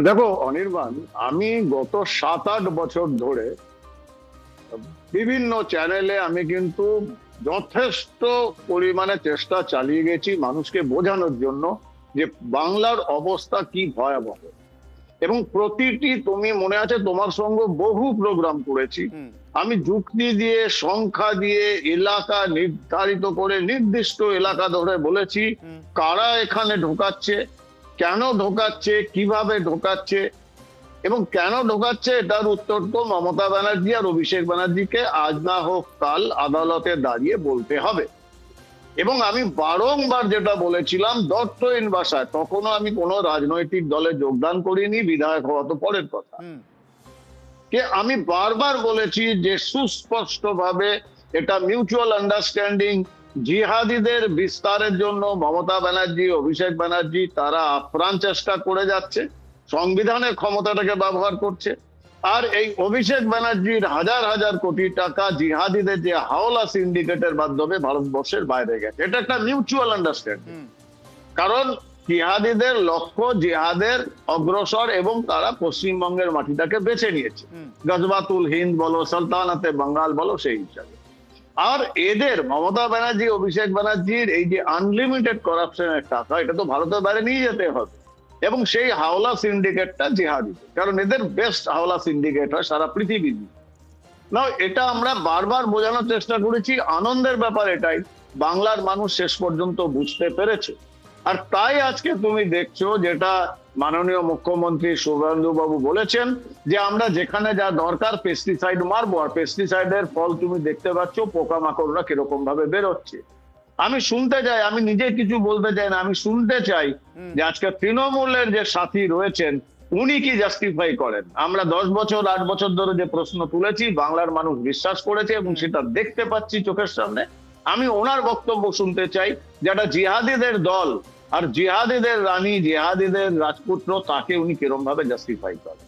দেখো অনির্বাণ, আমি গত 7-8 বছর ধরে বিভিন্ন চ্যানেলে আমি কিন্তু যথেষ্ট পরিমাণে চেষ্টা চালিয়ে গেছি মানুষকে বোঝানোর জন্য যে বাংলার অবস্থা কি ভয়াবহ। এবং প্রতিটি, তুমি মনে আছে তোমার সঙ্গে বহু প্রোগ্রাম করেছি, হুম। আমি যুক্তি দিয়ে সংখ্যা দিয়ে এলাকা নির্ধারিত করে নির্দিষ্ট এলাকা ধরে বলেছি হুম। কারা এখানে ঢোকাচ্ছে, কেন ঢোকাচ্ছে, কিভাবে ঢোকাচ্ছে এবং কেন ঢোকাচ্ছে এটার উত্তর তো মমতা ব্যানার্জি আর অভিষেক ব্যানার্জিকে আজ না হোক কাল আদালতে দাঁড়িয়ে বলতে হবে। এবং আমি বারংবার যেটা বলেছিলাম দত্তহীন ভাষায়, তখনও আমি কোনো রাজনৈতিক দলে যোগদান করিনি, বিধায়ক হওয়া তো পরের কথা, হুম। কে আমি বারবার বলেছি যে সুস্পষ্ট ভাবে এটা মিউচুয়াল আন্ডারস্ট্যান্ডিং। জিহাদিদের বিস্তারের জন্য মমতা ব্যানার্জি, অভিষেক ব্যানার্জি তারা আপ্রাণ চেষ্টা করে যাচ্ছে, সংবিধানের ক্ষমতাটাকে ব্যবহার করছে। আর এই অভিষেক ব্যানার্জির হাজার হাজার কোটি টাকা জিহাদিদের যে হাওলা সিন্ডিকেটের মাধ্যমে ভারতবর্ষের বাইরে গেছে, এটা একটা মিউচুয়াল আন্ডারস্ট্যান্ডিং। হুম। কারণ জিহাদিদের লক্ষ্য জিহাদের অগ্রসর এবং তারা পশ্চিমবঙ্গের মাটিটাকে বেছে নিয়েছে, হুম। গজবাতুল হিন্দ বলো, সালতানাতে বাঙ্গাল বলো, সেই হিসাবে। আর এদের মমতা ব্যানার্জি, অভিষেক ব্যানার্জির এই যে আনলিমিটেড করাপশনের টাকা, এটা তো ভারতের বাইরে নিয়ে যেতে হবে। এবং সেই হাওলা সিন্ডিকেটটা জিহাদি, কারণ এদের বেস্ট হাওলা সিন্ডিকেট হয় সারা পৃথিবী। না, এটা আমরা বারবার বোঝানোর চেষ্টা করেছি। আনন্দের ব্যাপার এটাই, বাংলার মানুষ শেষ পর্যন্ত বুঝতে পেরেছে। আর তাই আজকে তুমি দেখছো যেটা মাননীয় মুখ্যমন্ত্রী শুভেন্দু বাবু বলেছেন যে আমরা যেখানে যা দরকার পেস্টিসাইড মারবো, আর পেস্টিসাইডের ফল তুমি দেখতে পাচ্ছ, পোকামাকড়রা কিরকম ভাবে বেরোচ্ছে। আমি শুনতে চাই, আমি নিজে কিছু বলতে চাই না, আমি শুনতে চাই যে আজকে তৃণমূলের যে সাথী রয়েছেন উনি কি জাস্টিফাই করেন। আমরা 10 বছর 8 বছর ধরে যে প্রশ্ন তুলেছি, বাংলার মানুষ বিশ্বাস করেছে এবং সেটা দেখতে পাচ্ছি চোখের সামনে। আমি ওনার বক্তব্য শুনতে চাই, যেটা জিহাদিদের দল আর জিহাদিদের রানী, জিহাদিদের রাজপুত্র, তাকে উনি কিরম ভাবে জাস্টিফাই করেন।